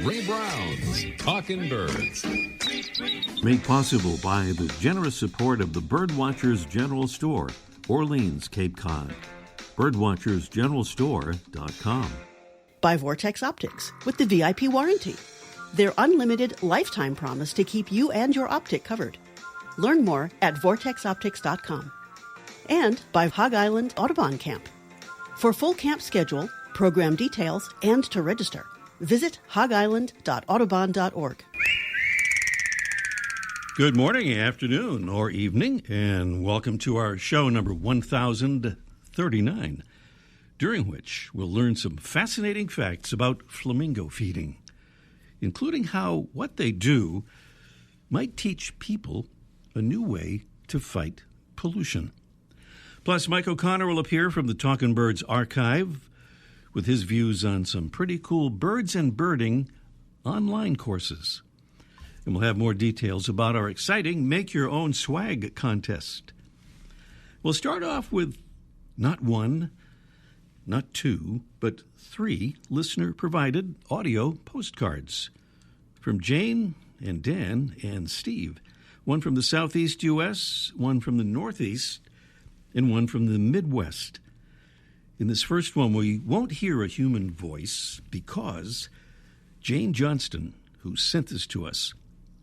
Ray Brown's Talkin Birds. Made possible by the generous support of the Birdwatchers General Store, Orleans, Cape Cod. Birdwatchersgeneralstore.com. By Vortex Optics with the VIP warranty. Their unlimited lifetime promise to keep you and your optic covered. Learn more at vortexoptics.com. And by Hog Island Audubon Camp. For full camp schedule, program details, and to register, visit hogisland.audubon.org. Good morning, afternoon, or evening, and welcome to our show number 1039, during which we'll learn some fascinating facts about flamingo feeding, including how what they do might teach people a new way to fight pollution. Plus, Mike O'Connor will appear from the Talkin Birds archive with his views on some pretty cool birds and birding online courses. And we'll have more details about our exciting Make Your Own Swag contest. We'll start off with not one, not two, but 3 listener-provided audio postcards from Jane and Dan and Steve. One from the Southeast U.S., one from the Northeast, and one from the Midwest. In this first one, we won't hear a human voice because Jane Johnston, who sent this to us,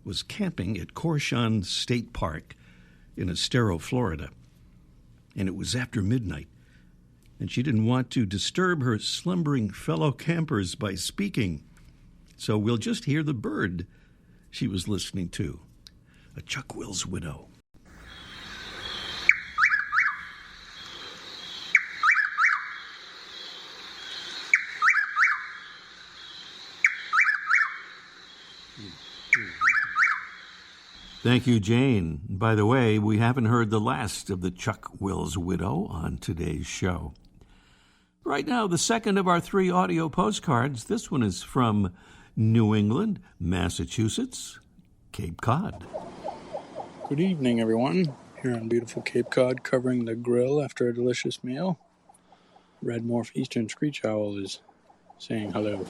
was camping at Corshawn State Park in Estero, Florida. And it was after midnight, and she didn't want to disturb her slumbering fellow campers by speaking. So we'll just hear the bird she was listening to, a chuckwill's widow. Thank you, Jane. By the way, we haven't heard the last of the chuckwill's widow on today's show. Right now, the second of our 3 audio postcards. This one is from New England, Massachusetts, Cape Cod. Good evening, everyone. Here on beautiful Cape Cod, covering the grill after a delicious meal. Red Morph Eastern Screech Owl is saying hello.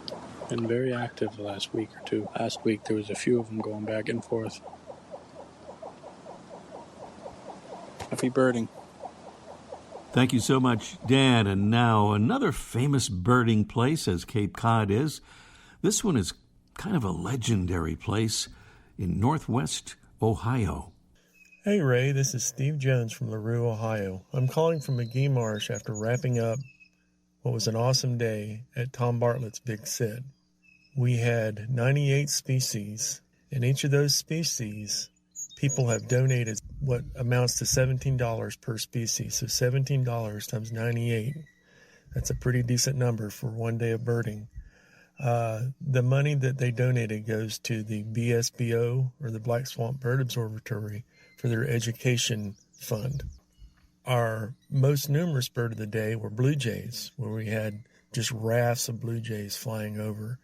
Been very active the last week or two. Last week there was a few of them going back and forth. Happy birding. Thank you so much, Dan. And now another famous birding place, as Cape Cod is. This one is kind of a legendary place in Northwest Ohio. Hey, Ray, this is Steve Jones from LaRue, Ohio. I'm calling from McGee Marsh after wrapping up what was an awesome day at Tom Bartlett's Big Sit. We had 98 species, and each of those species, people have donated what amounts to $17 per species. So $17 times 98, that's a pretty decent number for one day of birding. The money that they donated goes to the BSBO, or the Black Swamp Bird Observatory, for their education fund. Our most numerous bird of the day were blue jays, where we had just rafts of blue jays flying over.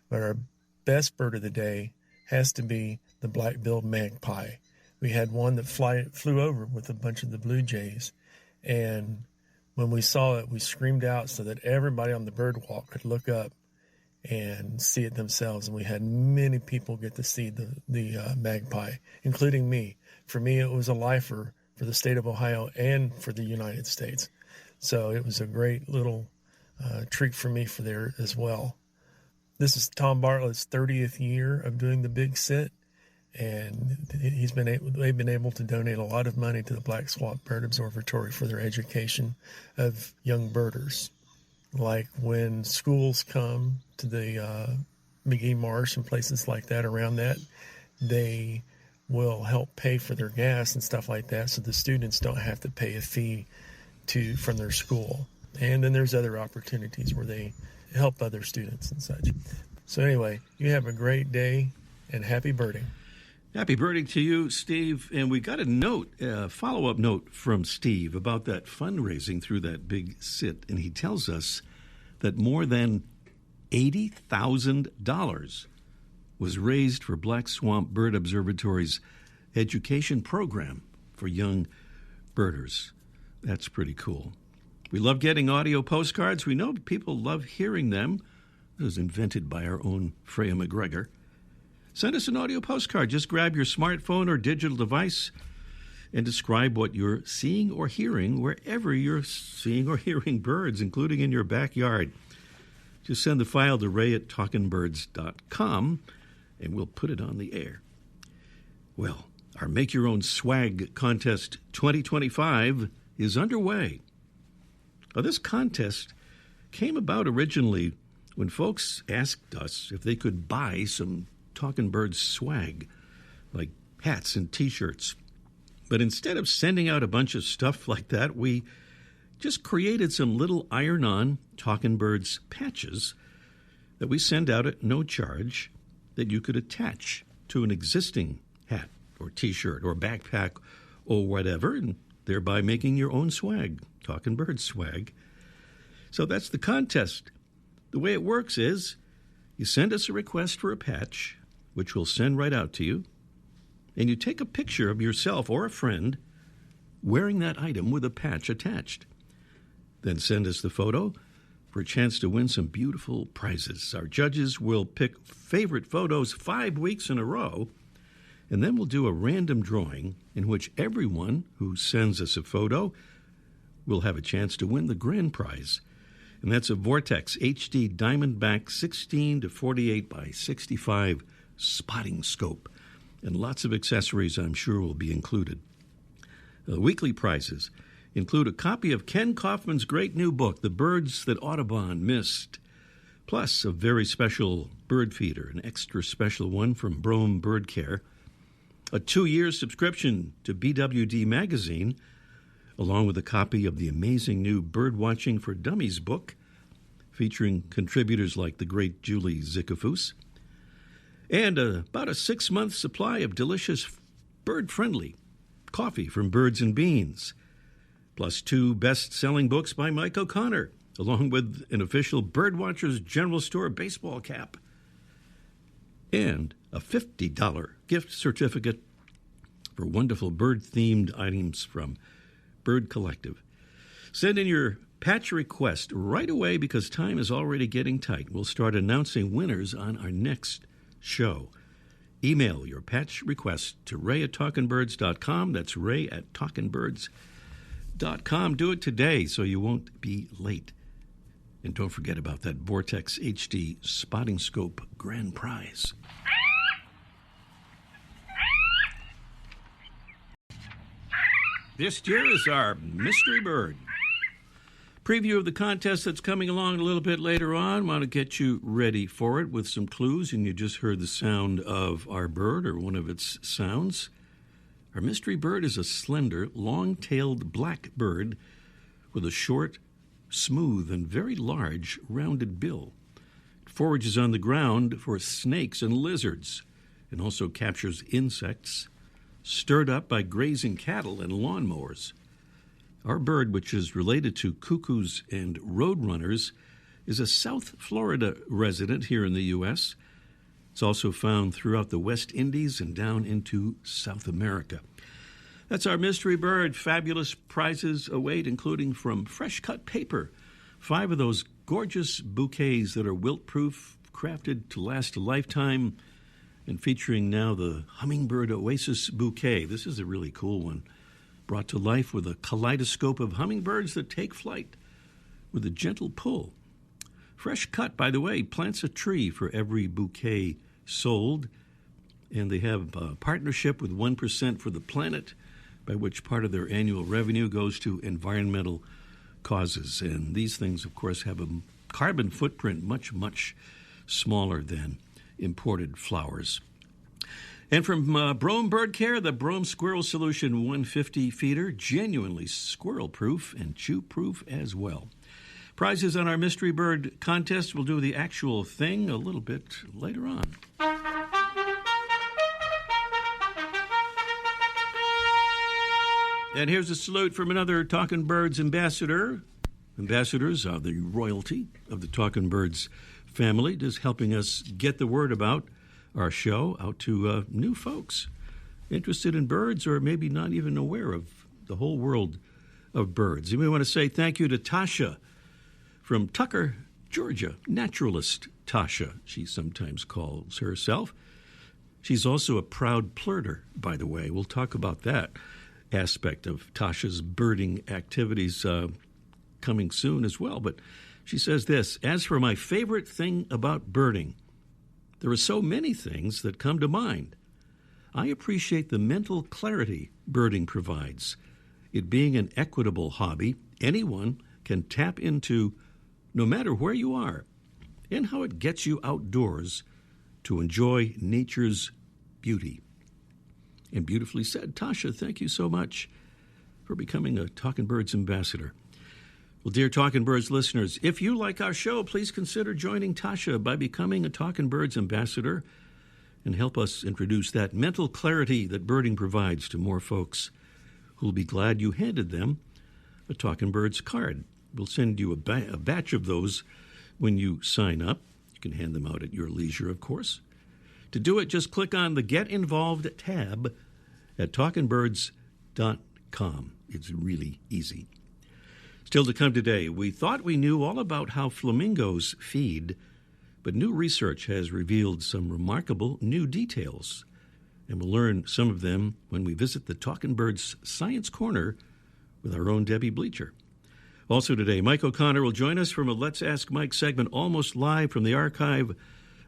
But our best bird of the day has to be the black-billed magpie. We had one that flew over with a bunch of the blue jays, and when we saw it, we screamed out so that everybody on the bird walk could look up and see it themselves. And we had many people get to see the magpie, including me. For me, it was a lifer for the state of Ohio and for the United States. So it was a great little treat for me for there as well. This is Tom Bartlett's 30th year of doing the Big Sit, and they've been able to donate a lot of money to the Black Swamp Bird Observatory for their education of young birders. Like when schools come to the McGee Marsh and places like that around that, they will help pay for their gas and stuff like that, so the students don't have to pay a fee from their school. And then there's other opportunities where they help other students and such. So anyway, you have a great day and happy birding. Happy birding to you, Steve. And we got a follow-up note from Steve about that fundraising through that Big Sit. And he tells us that more than $80,000 was raised for Black Swamp Bird Observatory's education program for young birders. That's pretty cool. We love getting audio postcards. We know people love hearing them It was invented by our own Freya McGregor. Send us an audio postcard. Just grab your smartphone or digital device and describe what you're seeing or hearing wherever you're seeing or hearing birds, including in your backyard. Just send the file to ray@talkinbirds.com, and we'll put it on the air. Well, our Make Your Own Swag Contest 2025 is underway. Now, this contest came about originally when folks asked us if they could buy some Talkin' Birds swag, like hats and T-shirts. But instead of sending out a bunch of stuff like that, we just created some little iron-on Talkin' Birds patches that we send out at no charge that you could attach to an existing hat or T-shirt or backpack or whatever, and thereby making your own swag, Talkin' Birds swag. So that's the contest. The way it works is you send us a request for a patch, which we'll send right out to you, and you take a picture of yourself or a friend wearing that item with a patch attached. Then send us the photo for a chance to win some beautiful prizes. Our judges will pick favorite photos 5 weeks in a row, and then we'll do a random drawing in which everyone who sends us a photo will have a chance to win the grand prize. And that's a Vortex HD Diamondback 16 to 48 by 65 spotting scope. And lots of accessories, I'm sure, will be included. The weekly prizes include a copy of Ken Kaufman's great new book, The Birds That Audubon Missed, plus a very special bird feeder, an extra special one from Brome Bird Care, a 2-year subscription to BWD Magazine, along with a copy of the amazing new Bird Watching for Dummies book, featuring contributors like the great Julie Zickafoos, and about a 6-month supply of delicious bird-friendly coffee from Birds and Beans, plus 2 best-selling books by Mike O'Connor, along with an official Birdwatchers General Store baseball cap, and a $50 gift certificate for wonderful bird-themed items from Bird Collective. Send in your patch request right away because time is already getting tight. We'll start announcing winners on our next show. Email your patch request to ray@talkinbirds.com. That's ray@talkinbirds.com. Do it today so you won't be late. And don't forget about that Vortex HD Spotting Scope grand prize. This year is our mystery bird. Preview of the contest that's coming along a little bit later on. Want to get you ready for it with some clues, and you just heard the sound of our bird or one of its sounds. Our mystery bird is a slender, long-tailed black bird with a short, smooth, and very large rounded bill. It forages on the ground for snakes and lizards and also captures insects stirred up by grazing cattle and lawnmowers. Our bird, which is related to cuckoos and roadrunners, is a South Florida resident here in the U.S. It's also found throughout the West Indies and down into South America. That's our mystery bird. Fabulous prizes await, including from Fresh Cut Paper, 5 of those gorgeous bouquets that are wilt-proof, crafted to last a lifetime, and featuring now the Hummingbird Oasis Bouquet. This is a really cool one, brought to life with a kaleidoscope of hummingbirds that take flight with a gentle pull. Fresh Cut, by the way, plants a tree for every bouquet sold, and they have a partnership with 1% for the Planet, by which part of their annual revenue goes to environmental causes. And these things, of course, have a carbon footprint much, much smaller than imported flowers. And from Brome Bird Care, the Brome Squirrel Solution 150 feeder, genuinely squirrel-proof and chew-proof as well. Prizes on our Mystery Bird contest. We'll do the actual thing a little bit later on. And here's a salute from another Talkin' Birds ambassador. Ambassadors are the royalty of the Talkin' Birds family, just helping us get the word about our show out to new folks interested in birds or maybe not even aware of the whole world of birds. And we want to say thank you to Tasha from Tucker, Georgia, naturalist Tasha, she sometimes calls herself. She's also a proud plurter, by the way. We'll talk about that aspect of Tasha's birding activities coming soon as well. But she says this: as for my favorite thing about birding, there are so many things that come to mind. I appreciate the mental clarity birding provides. It being an equitable hobby, anyone can tap into no matter where you are, and how it gets you outdoors to enjoy nature's beauty. And beautifully said. Tasha, thank you so much for becoming a Talkin' Birds ambassador. Well, dear Talkin' Birds listeners, if you like our show, please consider joining Tasha by becoming a Talkin' Birds ambassador and help us introduce that mental clarity that birding provides to more folks who'll be glad you handed them a Talkin' Birds card. We'll send you a batch of those when you sign up. You can hand them out at your leisure, of course. To do it, just click on the Get Involved tab at talkinbirds.com. It's really easy. Still to come today, we thought we knew all about how flamingos feed, but new research has revealed some remarkable new details, and we'll learn some of them when we visit the Talkin Birds Science Corner with our own Debbie Bleacher. Also today, Mike O'Connor will join us from a Let's Ask Mike segment almost live from the archive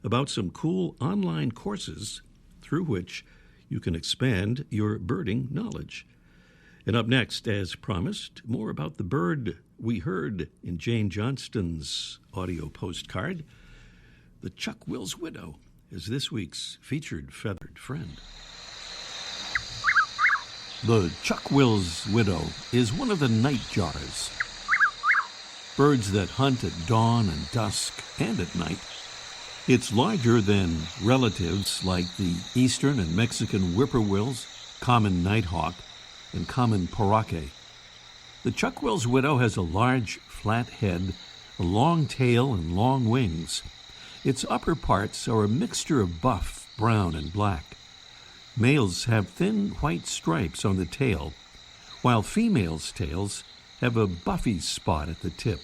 about some cool online courses through which you can expand your birding knowledge. And up next, as promised, more about the bird we heard in Jane Johnston's audio postcard. The Chuck-Will's widow is this week's featured feathered friend. The Chuck-Will's widow is one of the nightjars, birds that hunt at dawn and dusk and at night. It's larger than relatives like the eastern and Mexican whippoorwills, common nighthawk, and common paraque. The Chuck-Will's widow has a large, flat head, a long tail, and long wings. Its upper parts are a mixture of buff, brown, and black. Males have thin white stripes on the tail, while females' tails have a buffy spot at the tip.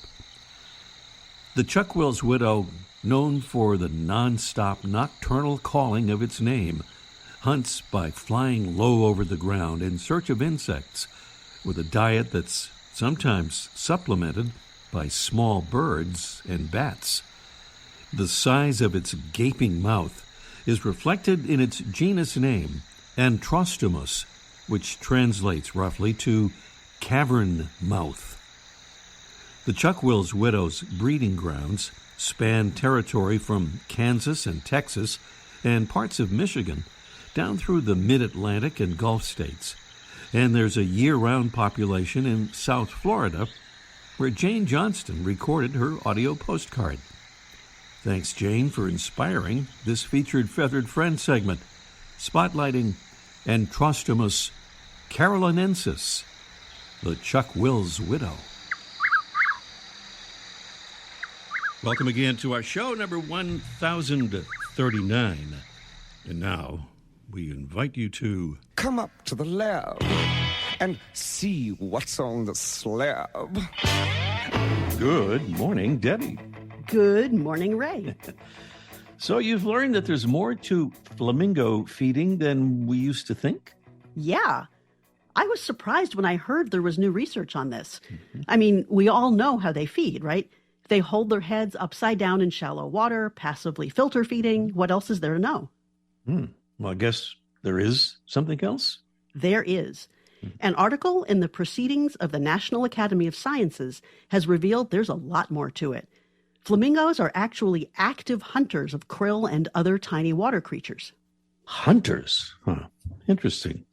The Chuck-Will's widow, known for the non-stop nocturnal calling of its name, hunts by flying low over the ground in search of insects, with a diet that's sometimes supplemented by small birds and bats. The size of its gaping mouth is reflected in its genus name, Antrostomus, which translates roughly to cavern mouth. The Chuck-Will's widow's breeding grounds span territory from Kansas and Texas and parts of Michigan down through the mid-Atlantic and Gulf states. And there's a year-round population in South Florida, where Jane Johnston recorded her audio postcard. Thanks, Jane, for inspiring this featured Feathered Friend segment, spotlighting Antrostomus carolinensis, the Chuck-Will's widow. Welcome again to our show, number 1039. And now, we invite you to come up to the lab and see what's on the slab. Good morning, Debbie. Good morning, Ray. So you've learned that there's more to flamingo feeding than we used to think? Yeah. I was surprised when I heard there was new research on this. I mean, we all know how they feed, right? They hold their heads upside down in shallow water, passively filter feeding. What else is there to know? Well, I guess there is something else? There is. An article in the Proceedings of the National Academy of Sciences has revealed there's a lot more to it. Flamingos are actually active hunters of krill and other tiny water creatures. Hunters? Huh. Interesting.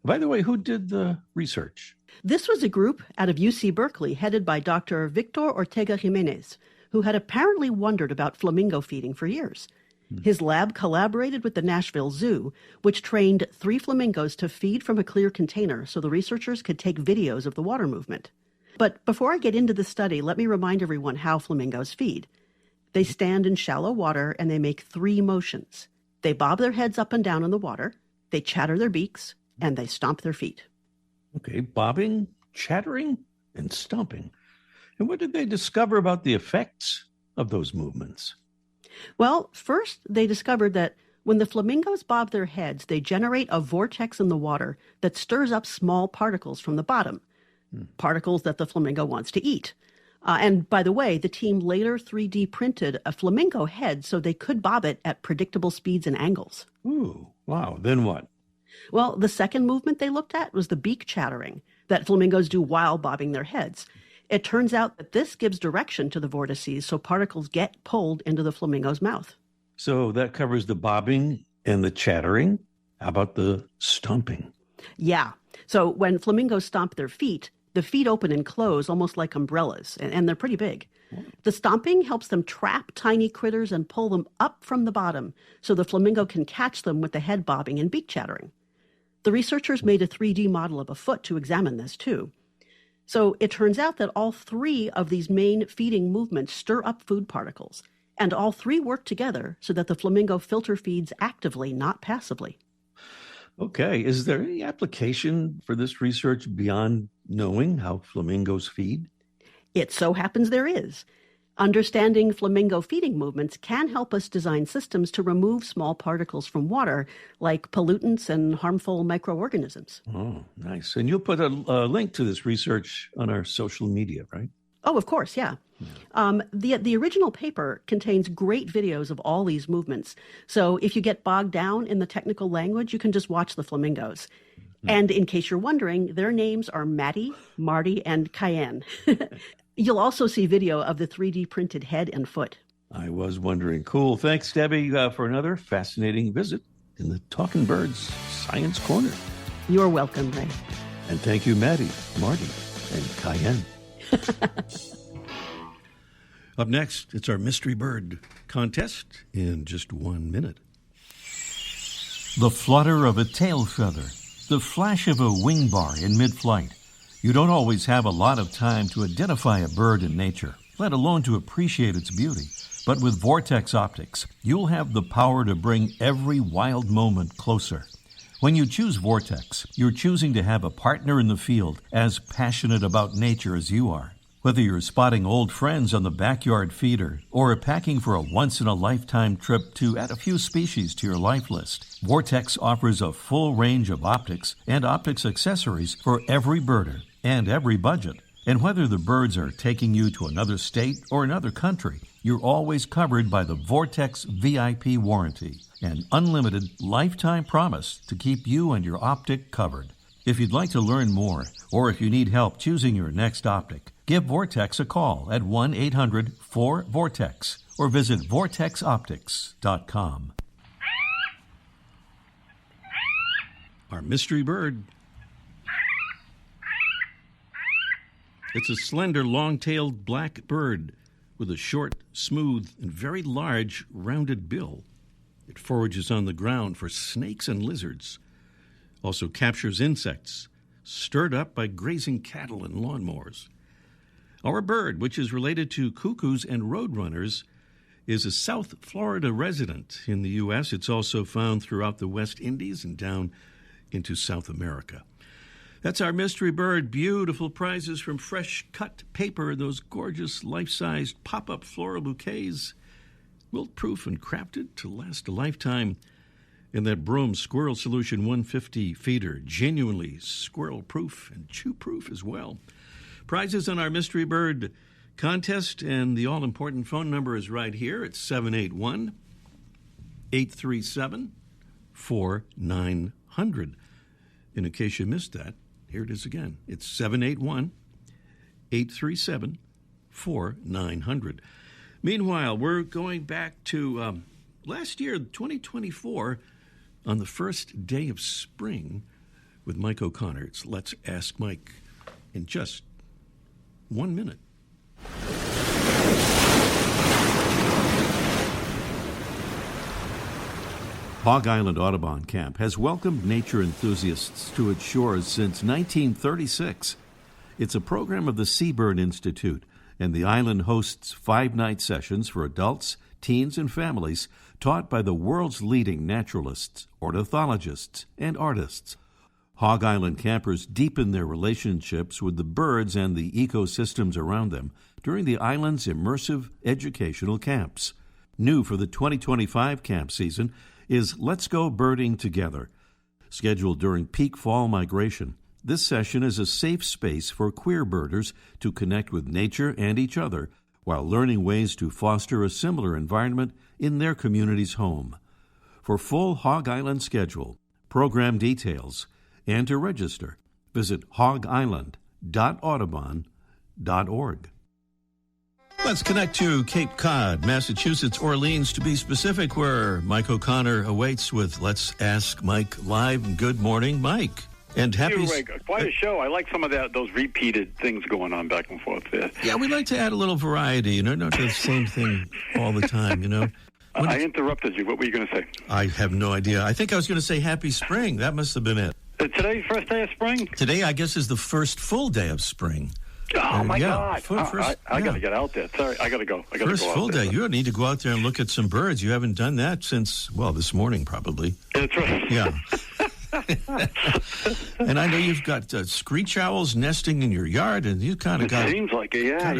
By the way, who did the research? This was a group out of UC Berkeley headed by Dr. Victor Ortega Jimenez, who had apparently wondered about flamingo feeding for years. His lab collaborated with the Nashville Zoo, which trained 3 flamingos to feed from a clear container so the researchers could take videos of the water movement. But before I get into the study, let me remind everyone how flamingos feed. They stand in shallow water and they make 3 motions. They bob their heads up and down in the water, they chatter their beaks, and they stomp their feet. Okay, bobbing, chattering, and stomping. And what did they discover about the effects of those movements? Well, first they discovered that when the flamingos bob their heads, they generate a vortex in the water that stirs up small particles from the bottom, particles that the flamingo wants to eat. And by the way, the team later 3D printed a flamingo head so they could bob it at predictable speeds and angles. Ooh, wow. Then what? Well, the second movement they looked at was the beak chattering that flamingos do while bobbing their heads. It turns out that this gives direction to the vortices so particles get pulled into the flamingo's mouth. So that covers the bobbing and the chattering. How about the stomping? Yeah. So when flamingos stomp their feet, the feet open and close almost like umbrellas, and they're pretty big. The stomping helps them trap tiny critters and pull them up from the bottom so the flamingo can catch them with the head bobbing and beak chattering. The researchers made a 3D model of a foot to examine this, too. So it turns out that all three of these main feeding movements stir up food particles, and all three work together so that the flamingo filter feeds actively, not passively. Okay. Is there any application for this research beyond knowing how flamingos feed? It so happens there is. Understanding flamingo feeding movements can help us design systems to remove small particles from water, like pollutants and harmful microorganisms. Oh, nice. And you'll put a link to this research on our social media, right? Oh, of course, yeah. The original paper contains great videos of all these movements. So if you get bogged down in the technical language, you can just watch the flamingos. And in case you're wondering, their names are Maddie, Marty, and Cayenne. You'll also see video of the 3D printed head and foot. I was wondering. Cool. Thanks, Debbie, for another fascinating visit in the Talkin Birds Science Corner. You're welcome, Ray. And thank you, Maddie, Marty, and Cayenne. Up next, it's our Mystery Bird contest in just 1 minute. The flutter of a tail feather, the flash of a wing bar in mid-flight. You don't always have a lot of time to identify a bird in nature, let alone to appreciate its beauty. But with Vortex Optics, you'll have the power to bring every wild moment closer. When you choose Vortex, you're choosing to have a partner in the field as passionate about nature as you are. Whether you're spotting old friends on the backyard feeder or packing for a once-in-a-lifetime trip to add a few species to your life list, Vortex offers a full range of optics and optics accessories for every birder and every budget. And whether the birds are taking you to another state or another country, you're always covered by the Vortex VIP warranty, an unlimited lifetime promise to keep you and your optic covered. If you'd like to learn more, or if you need help choosing your next optic, give Vortex a call at 1-800-4VORTEX or visit vortexoptics.com. Our mystery bird. It's a slender, long-tailed black bird with a short, smooth, and very large, rounded bill. It forages on the ground for snakes and lizards. Also captures insects, stirred up by grazing cattle and lawnmowers. Our bird, which is related to cuckoos and roadrunners, is a South Florida resident in the U.S. It's also found throughout the West Indies and down into South America. That's our mystery bird. Beautiful prizes from fresh cut paper, those gorgeous life-sized pop-up floral bouquets, wilt-proof and crafted to last a lifetime. And that Broom Squirrel Solution 150 feeder, genuinely squirrel-proof and chew-proof as well. Prizes on our mystery bird contest, and the all-important phone number is right here. It's 781-837-4900. And in case you missed that, here it is again. It's 781-837-4900. Meanwhile, we're going back to last year, 2024, on the first day of spring with Mike O'Connor. It's Let's Ask Mike in just 1 minute. Hog Island Audubon Camp has welcomed nature enthusiasts to its shores since 1936. It's a program of the Seabird Institute, and the island hosts 5-night sessions for adults, teens, and families taught by the world's leading naturalists, ornithologists, and artists. Hog Island campers deepen their relationships with the birds and the ecosystems around them during the island's immersive educational camps. New for the 2025 camp season is Let's Go Birding Together. Scheduled during peak fall migration, this session is a safe space for queer birders to connect with nature and each other while learning ways to foster a similar environment in their community's home. For full Hog Island schedule, program details, and to register, visit hogisland.audubon.org. Let's connect to Cape Cod, Massachusetts, Orleans to be specific, where Mike O'Connor awaits with Let's Ask Mike Live. Good morning, Mike. And happy... Quite a show. I like some of those repeated things going on back and forth there. Yeah, we like to add a little variety, not the same thing all the time, I interrupted you. What were you going to say? I have no idea. I think I was going to say happy spring. That must have been it. Today's first day of spring? Today, I guess, is the first full day of spring. Oh, my yeah, God. I got to get out there. Sorry, I got to go. First full day. You need to go out there and look at some birds. You haven't done that since, this morning probably. That's right. Yeah. And I know you've got screech owls nesting in your yard, and you kind of got... It seems like it, yeah.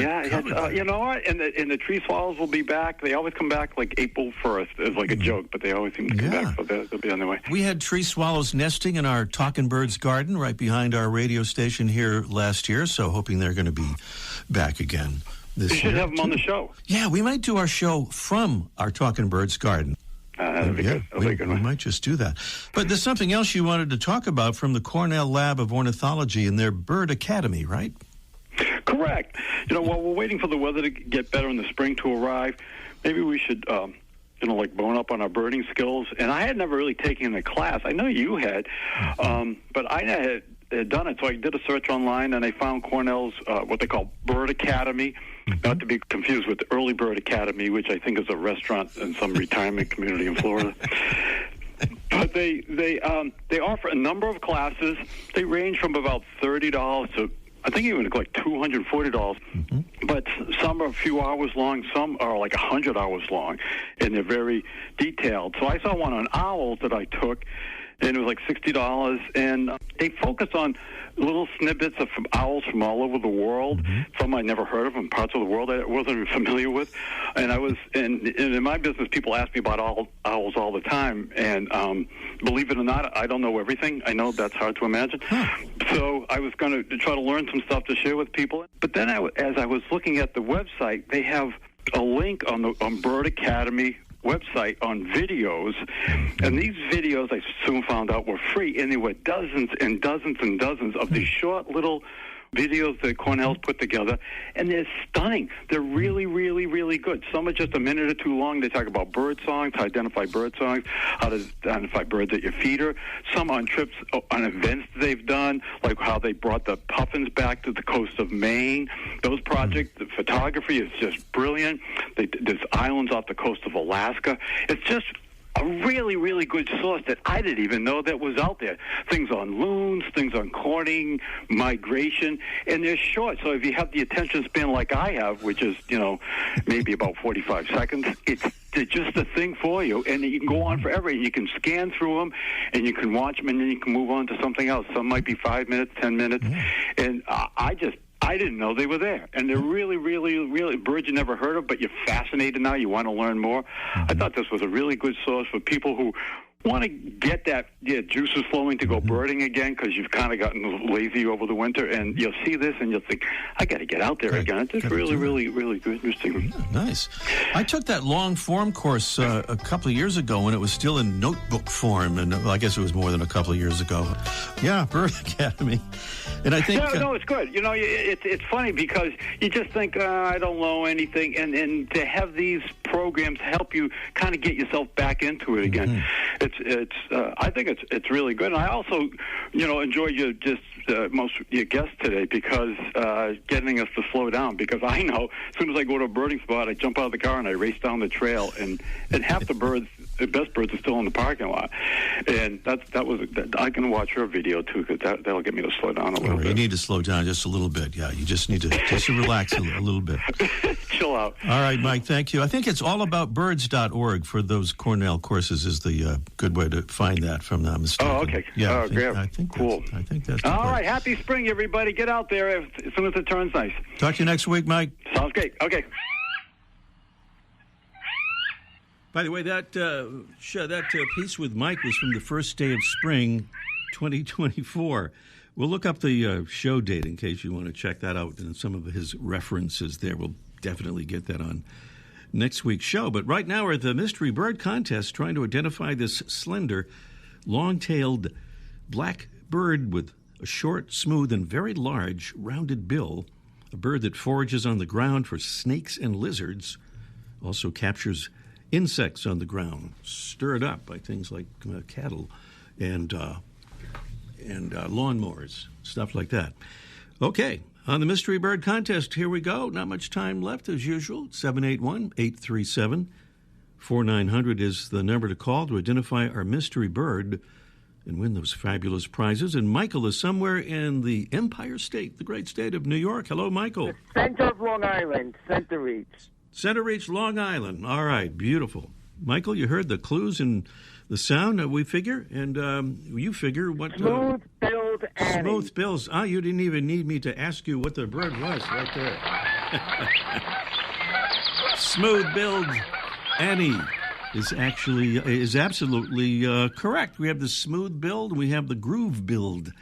You know what? And the tree swallows will be back. They always come back like April 1st. It's like a joke, but they always seem to come back, so they'll be on their way. We had tree swallows nesting in our Talkin Birds garden right behind our radio station here last year, so hoping they're going to be back again this year. You should have them on the show. Yeah, we might do our show from our Talkin Birds garden. That'd be good. We might just do that. But there's something else you wanted to talk about from the Cornell Lab of Ornithology and their Bird Academy, right? Correct. While we're waiting for the weather to get better and the spring to arrive, maybe we should, bone up on our birding skills. And I had never really taken a class. I know you had, but I had done it. So I did a search online, and I found Cornell's what they call Bird Academy, not to be confused with the Early Bird Academy, which I think is a restaurant in some retirement community in Florida. But they offer a number of classes. They range from about $30 to I think even like $240. But some are a few hours long, some are like 100 hours long, and they're very detailed. So I saw one on owls that I took, and it was like $60, and they focus on little snippets of owls from all over the world. Some I'd never heard of in parts of the world I wasn't familiar with. And in my business, people ask me about owls all the time, and believe it or not, I don't know everything. I know that's hard to imagine. So I was going to try to learn some stuff to share with people. But then as I was looking at the website, they have a link on Bird Academy website on videos, and these videos I soon found out were free, and there were dozens and dozens and dozens of these short little videos that Cornell's put together, and they're stunning. They're really, really, really good. Some are just a minute or two long. They talk about bird songs, how to identify bird songs, how to identify birds at your feeder. Some on trips, on events they've done, like how they brought the puffins back to the coast of Maine. Those projects, the photography is just brilliant. There's islands off the coast of Alaska. It's just a really, really good source that I didn't even know that was out there. Things on loons, things on courting, migration, and they're short. So if you have the attention span like I have, which is, maybe about 45 seconds, it's just a thing for you. And you can go on forever, and you can scan through them, and you can watch them, and then you can move on to something else. Some might be 5 minutes, 10 minutes. And I didn't know they were there. And they're really, really, really birds you never heard of, but you're fascinated now. You want to learn more. I thought this was a really good source for people who want to get that juices flowing to go birding again, because you've kind of gotten lazy over the winter, and you'll see this and you'll think, I got to get out there again. It's really, really, really good, interesting. Yeah, nice. I took that long form course a couple of years ago when it was still in notebook form, and I guess it was more than a couple of years ago. Yeah, Bird Academy. And I think... No, it's good. It's funny because you just think, I don't know anything, and to have these programs help you kind of get yourself back into it again. I think it's really good. And I also, enjoyed your guest today because getting us to slow down. Because I know as soon as I go to a birding spot, I jump out of the car and I race down the trail, and half the best birds are still in the parking lot. And I can watch your video too, because that'll get me to slow down a little bit. You need to slow down just a little bit. Yeah, you just need to relax a little bit. Chill out. All right, Mike. Thank you. I think it's allaboutbirds.org for those Cornell courses is the good way to find that, if I'm not mistaken. Oh, okay. Yeah, great. I think cool. I think that's all right. Happy spring, everybody. Get out there as soon as it turns nice. Talk to you next week, Mike. Sounds great. Okay. By the way, that piece with Mike was from the first day of spring, 2024. We'll look up the show date in case you want to check that out, and some of his references there. We'll definitely get that on next week's show. But right now we're at the Mystery Bird Contest, trying to identify this slender, long-tailed black bird with a short, smooth, and very large rounded bill, a bird that forages on the ground for snakes and lizards, also captures insects on the ground, stirred up by things like cattle and lawnmowers, stuff like that. Okay, on the Mystery Bird Contest, here we go. Not much time left, as usual. 781-837-4900 is the number to call to identify our mystery bird and win those fabulous prizes. And Michael is somewhere in the Empire State, the great state of New York. Hello, Michael. The center of Long Island, Center Reach. Center Reach, Long Island. All right, beautiful. Michael, you heard the clues and the sound, we figure, and you figure what... Smooth-billed Annie. Smooth bills. You didn't even need me to ask you what the bird was right there. Smooth-billed Annie is absolutely correct. We have the smooth billed, we have the groove billed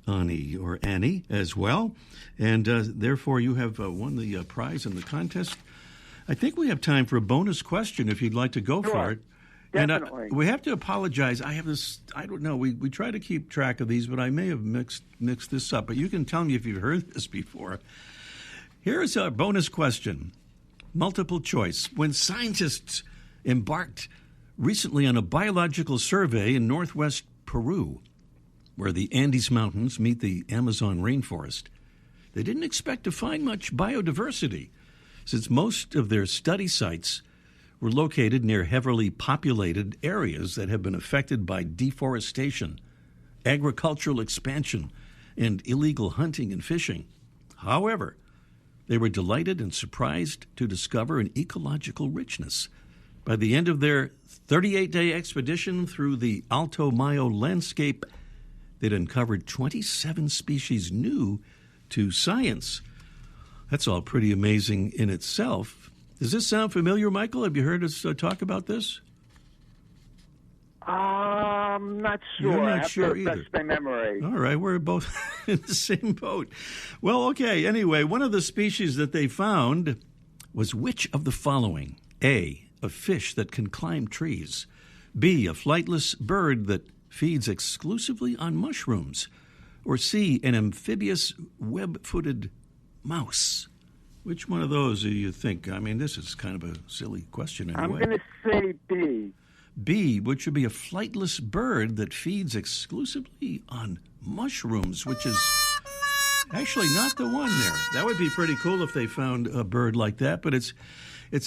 Annie as well, and therefore you have won the prize in the contest. I think we have time for a bonus question if you'd like to go for it. Definitely. And we have to apologize. I have this, I don't know, we try to keep track of these, but I may have mixed this up. But you can tell me if you've heard this before. Here is a bonus question, multiple choice. When scientists embarked recently on a biological survey in northwest Peru, where the Andes Mountains meet the Amazon rainforest, they didn't expect to find much biodiversity, since most of their study sites were located near heavily populated areas that have been affected by deforestation, agricultural expansion, and illegal hunting and fishing. However, they were delighted and surprised to discover an ecological richness. By the end of their 38-day expedition through the Alto Mayo landscape, they'd uncovered 27 species new to science. That's all pretty amazing in itself. Does this sound familiar, Michael? Have you heard us talk about this? I'm not sure. You're not I have sure to either. refresh my memory. All right, we're both in the same boat. Well, okay, anyway, one of the species that they found was which of the following? A, a fish that can climb trees. B, a flightless bird that feeds exclusively on mushrooms. Or C, an amphibious web-footed mouse. Which one of those do you think? I mean, this is kind of a silly question anyway. I'm going to say B. B, which would be a flightless bird that feeds exclusively on mushrooms, which is actually not the one there. That would be pretty cool if they found a bird like that, but it's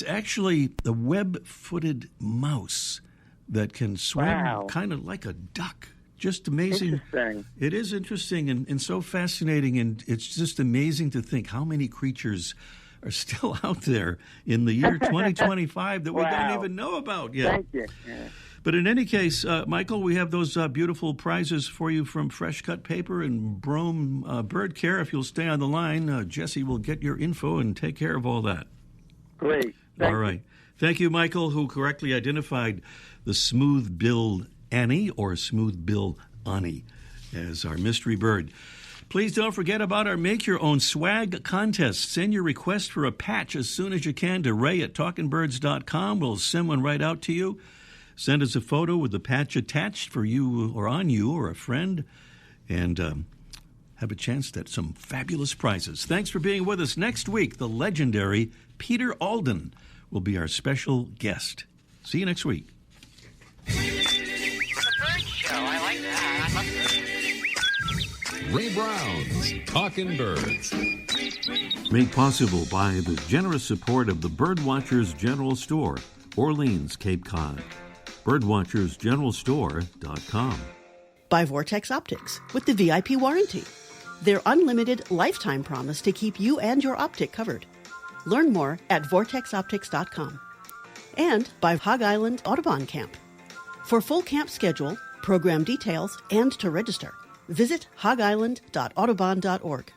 actually the web-footed mouse that can swim kind of like a duck. Just amazing. Interesting. It is interesting and so fascinating, and it's just amazing to think how many creatures are still out there in the year 2025 that we don't even know about yet. Thank you. Yeah. But in any case, Michael, we have those beautiful prizes for you from Fresh Cut Paper and Brome Bird Care. If you'll stay on the line, Jesse will get your info and take care of all that. Great. All right. Thank you, Michael, who correctly identified the smooth-billed Annie or smooth-bill Ani as our mystery bird. Please don't forget about our Make Your Own Swag contest. Send your request for a patch as soon as you can to ray@talkinbirds.com. We'll send one right out to you. Send us a photo with the patch attached for you or on you or a friend, and have a chance at some fabulous prizes. Thanks for being with us. Next week, the legendary Peter Alden will be our special guest. See you next week. I like that. I love it. Ray Brown's Talkin' Birds. Made possible by the generous support of the Birdwatchers General Store, Orleans, Cape Cod. Birdwatchersgeneralstore.com. By Vortex Optics with the VIP warranty. Their unlimited lifetime promise to keep you and your optic covered. Learn more at vortexoptics.com. And by Hog Island Audubon Camp. For full camp schedule, program details, and to register, visit hogisland.audubon.org.